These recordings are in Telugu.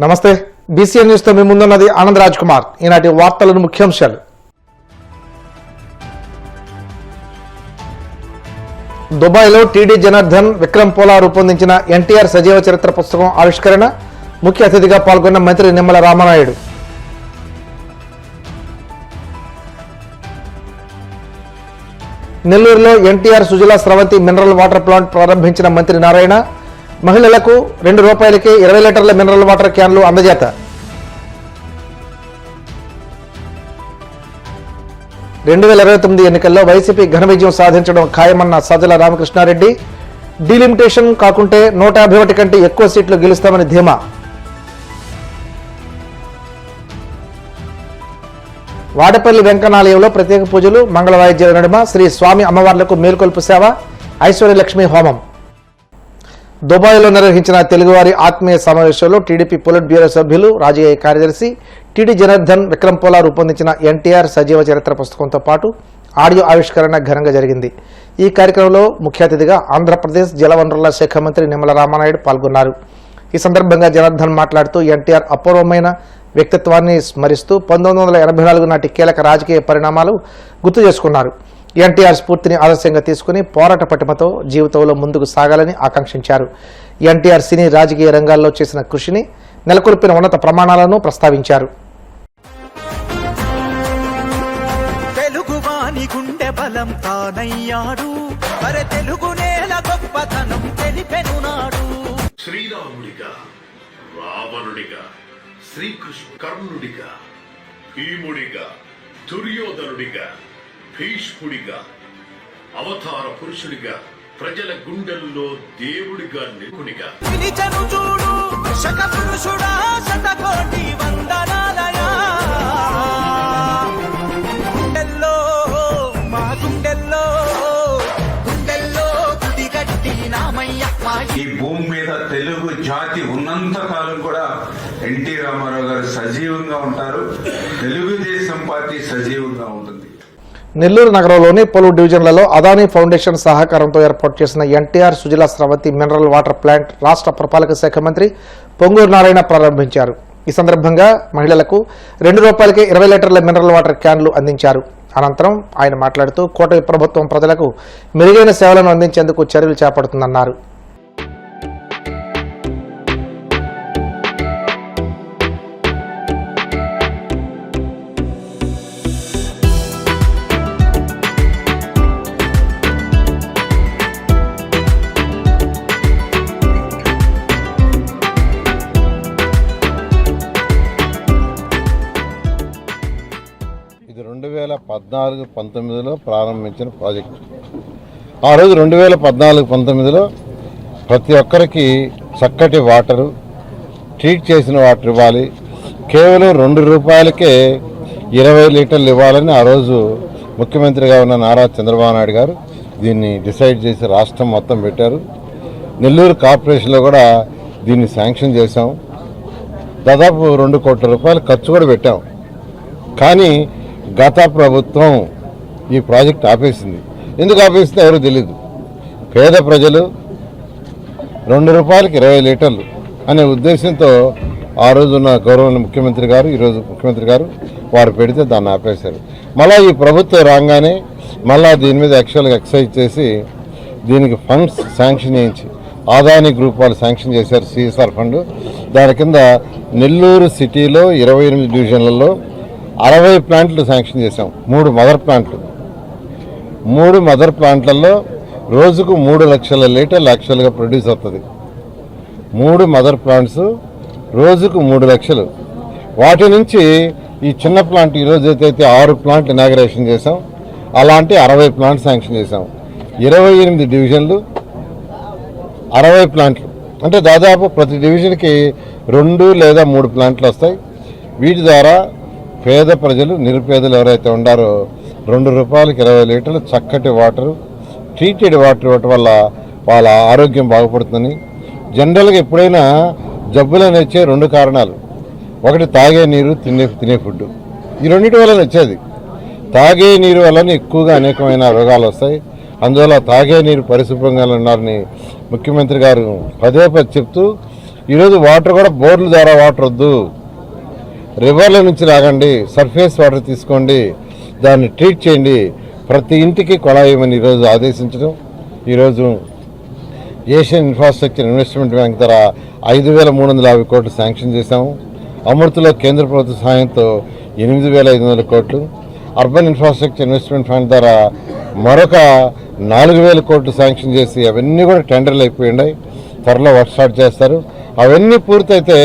నమస్తే బీసీఎన్ న్యూస్ తో మీ ముందున్నది ఆనంద్ రాజ్ కుమార్. ఈనాటి వార్తలను ముఖ్యాంశాలు. దుబాయ్లో టీడీ జనార్దన్ విక్రమ్ పోలా రూపొందించిన ఎన్టీఆర్ సజీవ చరిత్ర పుస్తకం ఆవిష్కరణ. ముఖ్య అతిథిగా పాల్గొన్న మంత్రి నిమ్మల రామానాయుడు. నెల్లూరులో ఎన్టీఆర్ సుజలా స్రవంతి మినరల్ వాటర్ ప్లాంట్ ప్రారంభించిన మంత్రి నారాయణ. మహిళలకు ₹2కే 20 లీటర్ల మినరల్ వాటర్ క్యాన్లు అందజేత. రెండు 2029 ఎన్నికల్లో వైసీపీ ఘన విజయం సాధించడం ఖాయమన్న సజ్జల రామకృష్ణారెడ్డి. డీలిమిటేషన్ కాకుంటే 151 కంటే ఎక్కువ సీట్లు గెలుస్తామని ధీమా. వాడపల్లి వెంకనాలయంలో ప్రత్యేక పూజలు, మంగళ వాయిద్యాల నడుమ శ్రీ స్వామి అమ్మవార్లకు మేల్కొల్పు సేవ, ఐశ్వర్యలక్ష్మి హోమం. దుబాయ్లో నిర్వహించిన తెలుగువారి ఆత్మీయ సమావేశంలో టీడీపీ పొలిట్ బ్యూరో సభ్యులు, రాజకీయ కార్యదర్శి టీడీ జనార్దన్ విక్రమ్ పోలా రూపొందించిన ఎన్టీఆర్ సజీవ చరిత్ర పుస్తకంతో పాటు ఆడియో ఆవిష్కరణ ఘనంగా జరిగింది. ఈ కార్యక్రమంలో ముఖ్య అతిథిగా ఆంధ్రప్రదేశ్ జలవనరుల శాఖ మంత్రి నిమ్మల రామానాయుడు పాల్గొన్నారు. ఈ సందర్భంగా జనార్దన్ మాట్లాడుతూ ఎన్టీఆర్ అపూర్వమైన వ్యక్తిత్వాన్ని స్మరిస్తూ 1984 నాటి కీలక రాజకీయ పరిణామాలు గుర్తు చేసుకున్నారు. ఎన్టీఆర్ స్ఫూర్తిని ఆదర్శంగా తీసుకుని పోరాట పటిమతో జీవితంలో ముందుకు సాగాలని ఆకాంక్షించారు. ఎన్టీఆర్ సినీ రాజకీయ రంగాల్లో చేసిన కృషిని, నెలకొల్పిన ఉన్నత ప్రమాణాలను ప్రస్తావించారు. తెలుగువాని గుండె బలం తానయ్యాడు, మరి తెలుగు నేల గొప్పతనం తెలిపెనునాడు. శ్రీరాముడిగా, రావణుడిగా, శ్రీకృష్ణ కర్ణుడిగా, భీముడిగా, దుర్యోధనుడిగా, భీష్ముడిగా, అవతార పురుషుడిగా, ప్రజల గుండెల్లో దేవుడిగా, నిపుణుడిగా పిలిచెను చూడు శక పురుషుడా, శతకోటి వందనాలయా. గుండెల్లో మా గుండెల్లో గుండెల్లో గుడిగట్టి నామయ్య. ఈ భూమి మీద తెలుగు జాతి ఉన్నంత కాలం కూడా ఎన్టీ రామారావు గారు సజీవంగా ఉంటారు. తెలుగుదేశం పార్టీ సజీవంగా ఉంటుంది. నెల్లూరు నగరంలోని పలు డివిజన్లలో అదానీ ఫౌండేషన్ సహకారంతో ఏర్పాటు చేసిన ఎన్టీఆర్ సుజలా స్రవంతి మినరల్ వాటర్ ప్లాంట్ రాష్ట్ర పురపాలక శాఖ మంత్రి పొంగూరు నారాయణ ప్రారంభించారు. ఈ సందర్భంగా మహిళలకు ₹2కే 20 లీటర్ల మినరల్ వాటర్ క్యాన్లు అందించారు. అనంతరం ఆయన మాట్లాడుతూ కూటమి ప్రభుత్వం ప్రజలకు మెరుగైన సేవలను అందించేందుకు చర్యలు చేపడుతుందన్నారు. ఇది 2014-19లో ప్రారంభించిన ప్రాజెక్టు. ఆ రోజు 2014-19లో ప్రతి ఒక్కరికి చక్కటి వాటరు, ట్రీట్ చేసిన వాటర్ ఇవ్వాలి, కేవలం ₹2కే 20 లీటర్లు ఇవ్వాలని ఆ రోజు ముఖ్యమంత్రిగా ఉన్న నారా చంద్రబాబు నాయుడు గారు దీన్ని డిసైడ్ చేసి రాష్ట్రం మొత్తం పెట్టారు. నెల్లూరు కార్పొరేషన్లో కూడా దీన్ని శాంక్షన్ చేశాం. దాదాపు ₹2 కోట్ల ఖర్చు కూడా పెట్టాం. కానీ గత ప్రభుత్వం ఈ ప్రాజెక్ట్ ఆపేసింది. ఎందుకు ఆపేసిందో ఎవరో తెలియదు. పేద ప్రజలు ₹2కి 20 లీటర్లు అనే ఉద్దేశంతో ఆ రోజున్న గౌరవ ముఖ్యమంత్రి గారు, ఈరోజు ముఖ్యమంత్రి గారు వారు పెడితే దాన్ని ఆపేశారు. మళ్ళీ ఈ ప్రభుత్వం రాగానే మళ్ళీ దీని మీద యాక్చువల్గా ఎక్సైజ్ చేసి దీనికి ఫండ్స్ శాంక్షన్ చేయించి అదానీ గ్రూప్ వాళ్ళు శాంక్షన్ చేశారు, సిఎస్ఆర్ ఫండ్. దాని కింద నెల్లూరు సిటీలో 28 డివిజన్లలో 60 ప్లాంట్లు శాంక్షన్ చేశాం. 3 మదర్ ప్లాంట్లు. 3 మదర్ ప్లాంట్లలో రోజుకు 3 లక్షల లీటర్లు యాక్చువల్గా ప్రొడ్యూస్ అవుతుంది. 3 మదర్ ప్లాంట్స్ రోజుకు 3 లక్షలు. వాటి నుంచి ఈ చిన్న ప్లాంట్ ఈరోజు అయితే 6 ప్లాంట్లు ఇనాగరేషన్ చేశాం. అలాంటి 60 ప్లాంట్స్ శాంక్షన్ చేశాం. 28 డివిజన్లు, 60 ప్లాంట్లు. అంటే దాదాపు ప్రతి డివిజన్కి 2 లేదా 3 ప్లాంట్లు వస్తాయి. వీటి ద్వారా పేద ప్రజలు, నిరుపేదలు ఎవరైతే ఉండారో ₹2కి 20 లీటర్లు చక్కటి వాటరు, ట్రీటెడ్ వాటర్ ఇవ్వటం వల్ల వాళ్ళ ఆరోగ్యం బాగుపడుతుందని. జనరల్గా ఎప్పుడైనా జబ్బులు వచ్చే 2 కారణాలు. ఒకటి తాగే నీరు, తినే ఫుడ్. ఈ రెండింటి వల్ల వచ్చేది. తాగే నీరు వల్ల ఎక్కువగా అనేకమైన రోగాలు వస్తాయి. అందువల్ల తాగే నీరు పరిశుభ్రంగా ఉండాలని ముఖ్యమంత్రి గారు పదే చెప్తూ ఈరోజు వాటర్ కూడా బోర్ల ద్వారా వాటర్ వద్దు, రివర్ల నుంచి లాగండి, సర్ఫేస్ వాటర్ తీసుకోండి, దాన్ని ట్రీట్ చేయండి, ప్రతి ఇంటికి కొలాయమని ఈరోజు ఆదేశించడం. ఈరోజు ఏషియన్ ఇన్ఫ్రాస్ట్రక్చర్ ఇన్వెస్ట్మెంట్ బ్యాంక్ ద్వారా 5,350 కోట్లు శాంక్షన్ చేశాము. అమృతలో కేంద్ర ప్రభుత్వ సహాయంతో 8,500 కోట్లు, అర్బన్ ఇన్ఫ్రాస్ట్రక్చర్ ఇన్వెస్ట్మెంట్ ఫండ్ ద్వారా మరొక 4,000 కోట్లు శాంక్షన్ చేసి అవన్నీ కూడా టెండర్లు అయిపోయినాయి. త్వరలో వర్క్ స్టార్ట్ చేస్తారు. అవన్నీ పూర్తయితే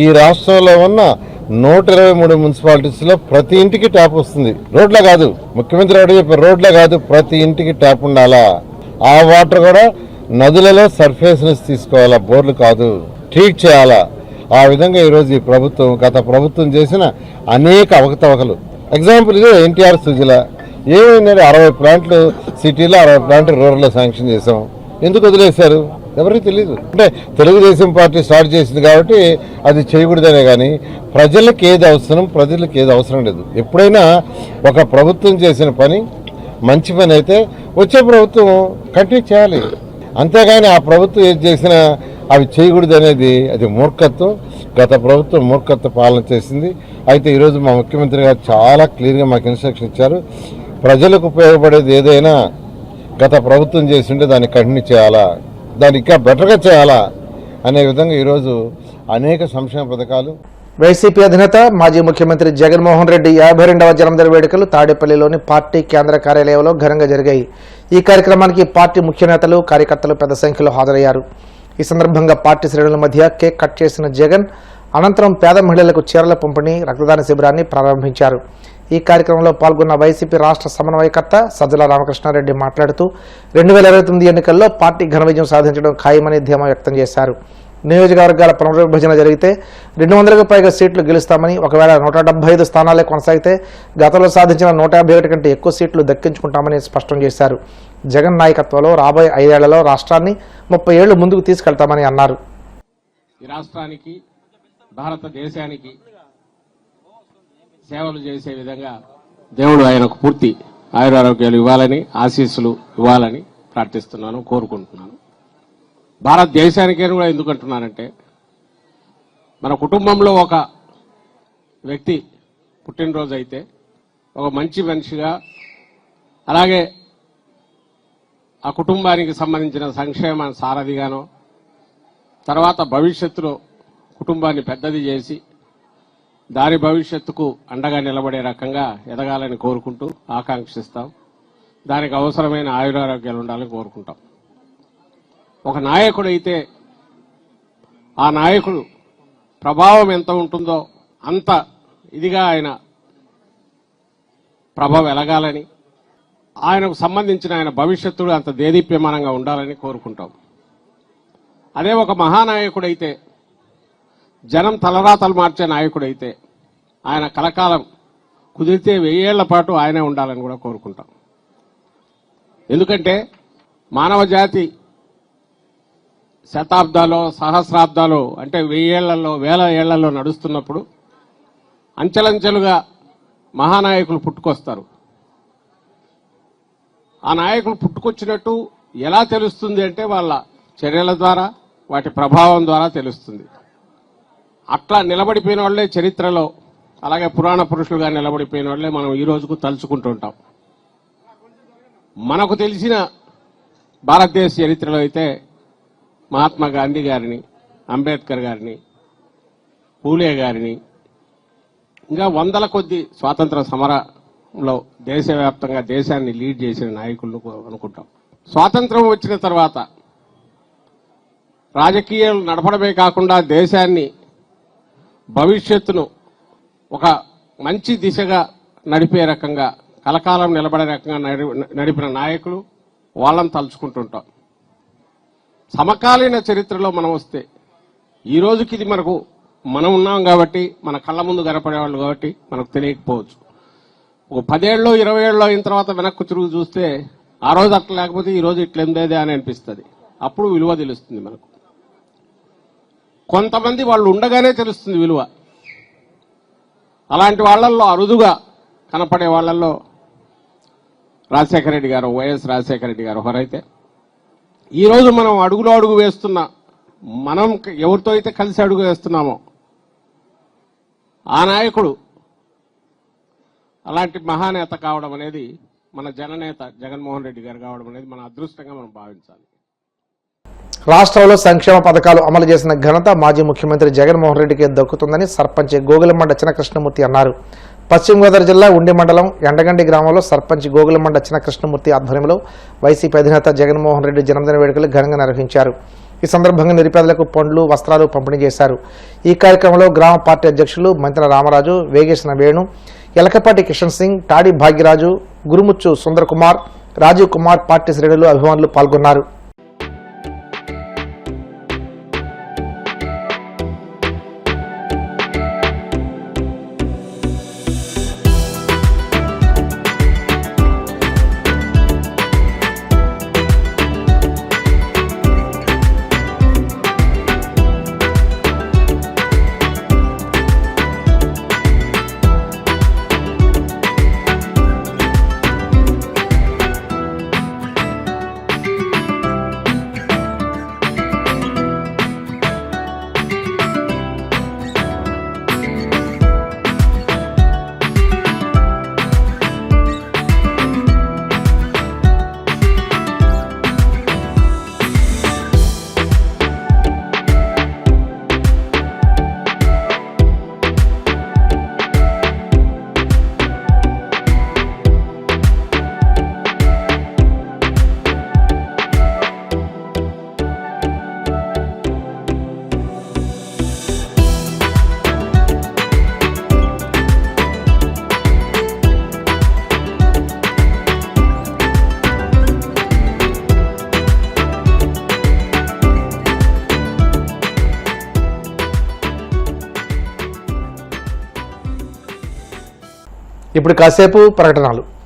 ఈ రాష్ట్రంలో ఉన్న 123 మున్సిపాలిటీస్లో ప్రతి ఇంటికి ట్యాప్ వస్తుంది. రోడ్లే కాదు, ముఖ్యమంత్రి గారు చెప్పారు, రోడ్లే కాదు ప్రతి ఇంటికి ట్యాప్ ఉండాలా. ఆ వాటర్ కూడా నదులలో సర్ఫేస్ నుంచి తీసుకోవాలా, బోర్లు కాదు, ట్రీట్ చేయాలా. ఆ విధంగా ఈరోజు ఈ ప్రభుత్వం గత ప్రభుత్వం చేసిన అనేక అవకతవకలు, ఎగ్జాంపుల్ ఇది ఎన్టీఆర్ సుజల ఏమైందంటే 60 ప్లాంట్లు సిటీలో, 60 ప్లాంట్లు రూరల్లో శాంక్షన్ చేసాం. ఎందుకు వదిలేశారు ఎవరికి తెలియదు. అంటే తెలుగుదేశం పార్టీ స్టార్ట్ చేసింది కాబట్టి అది చేయకూడదనే కానీ ప్రజలకు ఏది అవసరం, ప్రజలకు ఏది అవసరం లేదు. ఎప్పుడైనా ఒక ప్రభుత్వం చేసిన పని మంచి పని అయితే వచ్చే ప్రభుత్వం కంటిన్యూ చేయాలి. అంతేగాని ఆ ప్రభుత్వం ఏది చేసినా అవి చేయకూడదు అనేది అది మూర్ఖత్వం. గత ప్రభుత్వం మూర్ఖత్వ పాలన చేసింది. అయితే ఈరోజు మా ముఖ్యమంత్రి గారు చాలా క్లియర్గా మాకు ఇన్స్ట్రక్షన్ ఇచ్చారు. ప్రజలకు ఉపయోగపడేది ఏదైనా గత ప్రభుత్వం చేసింటే దాన్ని కంటిన్యూ చేయాలా, దాన్ని ఇంకా బెటర్గా చేయాలా అనే విధంగా ఈరోజు అనేక సంక్షేమ పథకాలు. వైసీపీ అధినేత మాజీ ముఖ్యమంత్రి జగన్మోహన్ రెడ్డి 52వ జన్మదిన వేడుకలు తాడేపల్లిలోని పార్టీ కేంద్ర కార్యాలయంలో ఘనంగా జరిగాయి. ఈ కార్యక్రమానికి పార్టీ ముఖ్య నేతలు, కార్యకర్తలు పెద్ద సంఖ్యలో హాజరయ్యారు. ఈ సందర్భంగా పార్టీ శ్రేణుల మధ్య కేక్ కట్ చేసిన జగన్ అనంతరం పేద మహిళలకు చీరల పంపిణీ, రక్తదాన శిబిరాన్ని ప్రారంభించారు. ఈ కార్యక్రమంలో పాల్గొన్న వైసీపీ రాష్ట్ర సమన్వయకర్త సజ్జల రామకృష్ణారెడ్డి మాట్లాడుతూ 2029 ఎన్నికల్లో పార్టీ ఘన విజయం సాధించడం ఖాయమని ధీమా వ్యక్తం చేశారు. నియోజకవర్గాల పునర్విభజన జరిగితే 200కు పైగా సీట్లు గెలుస్తామని, ఒకవేళ 175 స్థానాలే కొనసాగితే గతంలో సాధించిన 151 కంటే ఎక్కువ సీట్లు దక్కించుకుంటామని స్పష్టం చేశారు. జగన్ నాయకత్వంలో రాబోయే 5 ఏళ్లలో రాష్ట్రాన్ని 30 ఏళ్లు ముందుకు తీసుకెళ్తామని అన్నారు. ఈ రాష్ట్రానికి, భారతదేశానికి సేవలు చేసే విధంగా దేవుడు ఆయనకు పూర్తి ఆయురారోగ్యాలు ఇవ్వాలని, ఆశీస్సులు ఇవ్వాలని ప్రార్థిస్తున్నాను, కోరుకుంటున్నాను. భారతదేశానికే కూడా ఎందుకంటున్నానంటే, మన కుటుంబంలో ఒక వ్యక్తి పుట్టినరోజు అయితే ఒక మంచి మనిషిగా, అలాగే ఆ కుటుంబానికి సంబంధించిన సంక్షేమ సారథిగానో, తర్వాత భవిష్యత్తులో కుటుంబాన్ని పెద్దది చేసి దాని భవిష్యత్తుకు అండగా నిలబడే రకంగా ఎదగాలని కోరుకుంటూ ఆకాంక్షిస్తాం. దానికి అవసరమైన ఆయురారోగ్యాలు ఉండాలని కోరుకుంటాం. ఒక నాయకుడైతే ఆ నాయకుడు ప్రభావం ఎంత ఉంటుందో అంత ఇదిగా ఆయన ప్రభ వెలగాలని, ఆయనకు సంబంధించిన ఆయన భవిష్యత్తుడు అంత దేదీప్యమానంగా ఉండాలని కోరుకుంటాం. అదే ఒక మహానాయకుడైతే, జనం తలరాతలు మార్చే నాయకుడైతే ఆయన కలకాలం కుదిరితే 1000 ఏళ్ల పాటు ఆయనే ఉండాలని కూడా కోరుకుంటాం. ఎందుకంటే మానవ జాతి శతాబ్దాలు, సహస్రాబ్దాలు అంటే 1000 ఏళ్లలో, 1000 ఏళ్లలో నడుస్తున్నప్పుడు అంచెలంచెలుగా మహానాయకులు పుట్టుకొస్తారు. ఆ నాయకులు పుట్టుకొచ్చినట్టు ఎలా తెలుస్తుంది అంటే వాళ్ళ చర్యల ద్వారా, వాటి ప్రభావం ద్వారా తెలుస్తుంది. అట్లా నిలబడిపోయిన వాళ్లే చరిత్రలో, అలాగే పురాణ పురుషులుగా నిలబడిపోయిన వాళ్లే మనం ఈ రోజుకు తలుచుకుంటుంటాం. మనకు తెలిసిన భారతదేశ చరిత్రలో అయితే మహాత్మా గాంధీ గారిని, అంబేద్కర్ గారిని, పూలే గారిని, ఇంకా 100ల కొద్ది స్వాతంత్ర సమరంలో దేశవ్యాప్తంగా దేశాన్ని లీడ్ చేసిన నాయకులను అనుకుంటాం. స్వాతంత్రం వచ్చిన తర్వాత రాజకీయాలు నడపడమే కాకుండా దేశాన్ని, భవిష్యత్తును ఒక మంచి దిశగా నడిపే రకంగా, కలకాలం నిలబడే రకంగా నడిపిన నాయకులు, వాళ్ళని తలుచుకుంటుంటాం. సమకాలీన చరిత్రలో మనం వస్తే ఈ రోజుకి ఇది మనం ఉన్నాం కాబట్టి, మన కళ్ళ ముందు కనపడేవాళ్ళు కాబట్టి మనకు తెలియకపోవచ్చు. ఒక 10 ఏళ్ళలో 20 ఏళ్ళలో అయిన తర్వాత వెనక్కు తిరుగు చూస్తే ఆ రోజు అట్లా లేకపోతే ఈ రోజు ఇట్లెందేదే అని అనిపిస్తుంది. అప్పుడు విలువ తెలుస్తుంది మనకు. కొంతమంది వాళ్ళు ఉండగానే తెలుస్తుంది విలువ. అలాంటి వాళ్ళల్లో అరుదుగా కనపడే వాళ్ళల్లో రాజశేఖర రెడ్డి గారు, వైఎస్ రాజశేఖర రెడ్డి గారు ఒకరైతే, ఈరోజు మనం అడుగులో అడుగు వేస్తున్న మనం ఎవరితో అయితే కలిసి అడుగు వేస్తున్నామో ఆ నాయకుడు అలాంటి మహానేత కావడం అనేది మన జననేత జగన్మోహన్ రెడ్డి గారు కావడం అనేది మన అదృష్టంగా మనం భావించాలి. రాష్ట్రంలో సంక్షేమ పథకాలు అమలు చేసిన ఘనత మాజీ ముఖ్యమంత్రి జగన్మోహన్ రెడ్డికి దక్కుతుందని సర్పంచ్ గోగులమండ చిన్నకృష్ణమూర్తి అన్నారు. పశ్చిమ గోదావరి జిల్లా ఉండి మండలం ఎండగండి గ్రామంలో సర్పంచ్ గోగులమండ చిన్నకృష్ణమూర్తి ఆధ్వర్యంలో వైసీపీ అధినేత జగన్మోహన్ రెడ్డి జన్మదిన వేడుకలు ఘనంగా నిర్వహించారు. ఈ సందర్భంగా నిరుపేదలకు పండ్లు వస్త్రాలు పంపిణీ చేశారు. ఈ కార్యక్రమంలో గ్రామ పార్టీ అధ్యక్షులు మంత్రి రామరాజు, వేగేసిన వేణు, ఎలకపాటి కిషన్ సింగ్, టాడి భాగ్యరాజు, గురుముచ్చు సుందర్ కుమార్, రాజీవ్ కుమార్, పార్టీ శ్రేణులు, అభిమానులు పాల్గొన్నారు. ఇప్పుడు కాసేపు ప్రకటనలు.